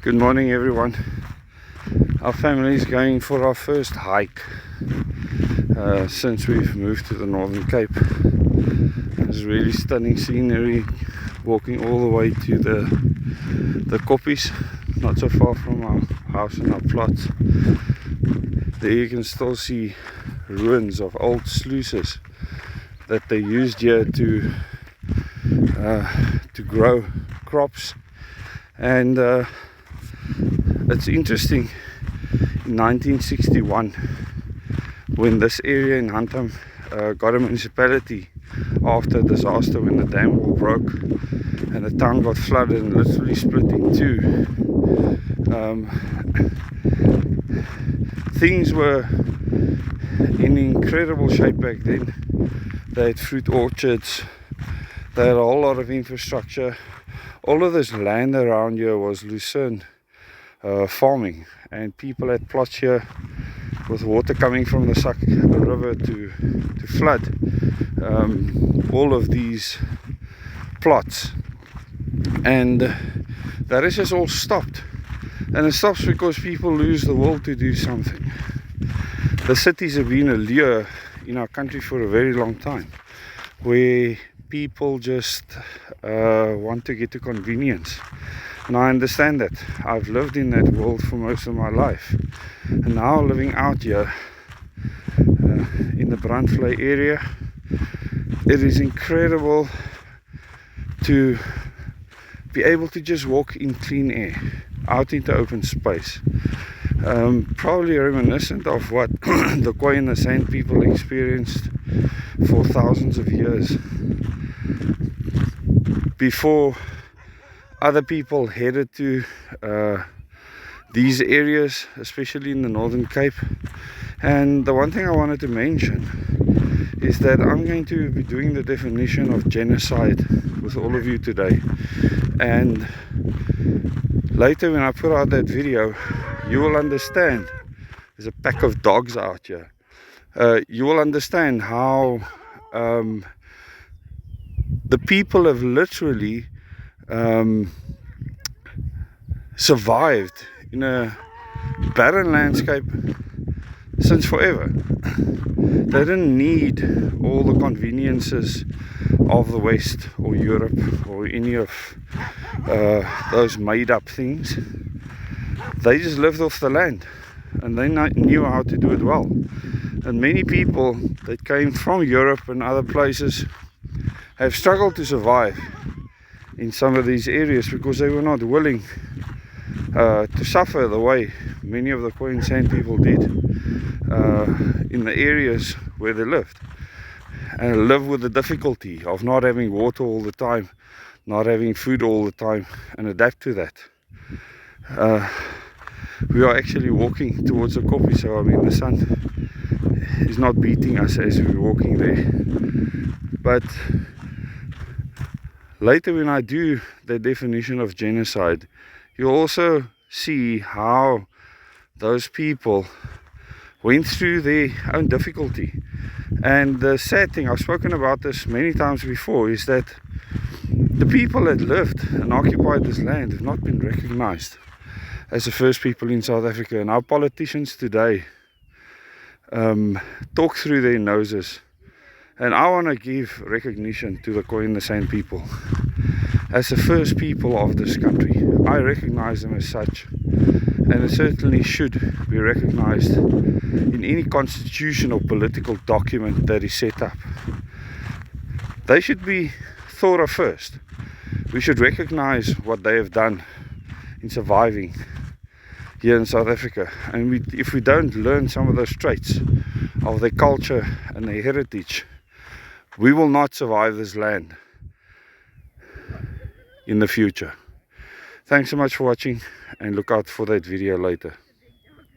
Good morning, everyone. Our family is going for our first hike since we've moved to the Northern Cape. It's really stunning scenery, walking all the way to the koppies, not so far from our house and our plots. There you can still see ruins of old sluices that they used here to grow crops. And it's interesting, in 1961, when this area in Hantam got a municipality after a disaster, when the dam wall broke and the town got flooded and literally split in two. Things were in incredible shape back then. They had fruit orchards, they had a whole lot of infrastructure. All of this land around here was Lucerne farming, and people had plots here with water coming from the Sak river to flood all of these plots, and that has just all stopped. And it stops because people lose the will to do something. The cities have been a lure in our country for a very long time, where people just want to get to convenience. And I understand that. I've lived in that world for most of my life, and now living out here in the Brandvlei area, it is incredible to be able to just walk in clean air out into open space. Probably reminiscent of what the Khoi and the Sand people experienced for thousands of years before other people headed to these areas, especially in the Northern Cape. And the one thing I wanted to mention is that I'm going to be doing the definition of genocide with all of you today, and later when I put out that video, you will understand. There's a pack of dogs out here. You will understand how the people have literally survived in a barren landscape since forever. They didn't need all the conveniences of the West or Europe or any of those made up things. They just lived off the land, and they knew how to do it well. And many people that came from Europe and other places have struggled to survive in some of these areas because they were not willing to suffer the way many of the Khoi and Sand people did in the areas where they lived, and live with the difficulty of not having water all the time, not having food all the time, and adapt to that. We are actually walking towards the koppie, so I mean the sun is not beating us as we're walking there. But later when I do the definition of genocide, you'll also see how those people went through their own difficulty. And the sad thing, I've spoken about this many times before, is that the people that lived and occupied this land have not been recognized as the first people in South Africa. And our politicians today talk through their noses. And I want to give recognition to the Khoi and the Sand people as the first people of this country. I recognize them as such, and it certainly should be recognized in any constitution or political document that is set up. They should be thought of first. We should recognize what they have done in surviving here in South Africa, and if we don't learn some of those traits of their culture and their heritage, we will not survive this land in the future. Thanks so much for watching, and look out for that video later.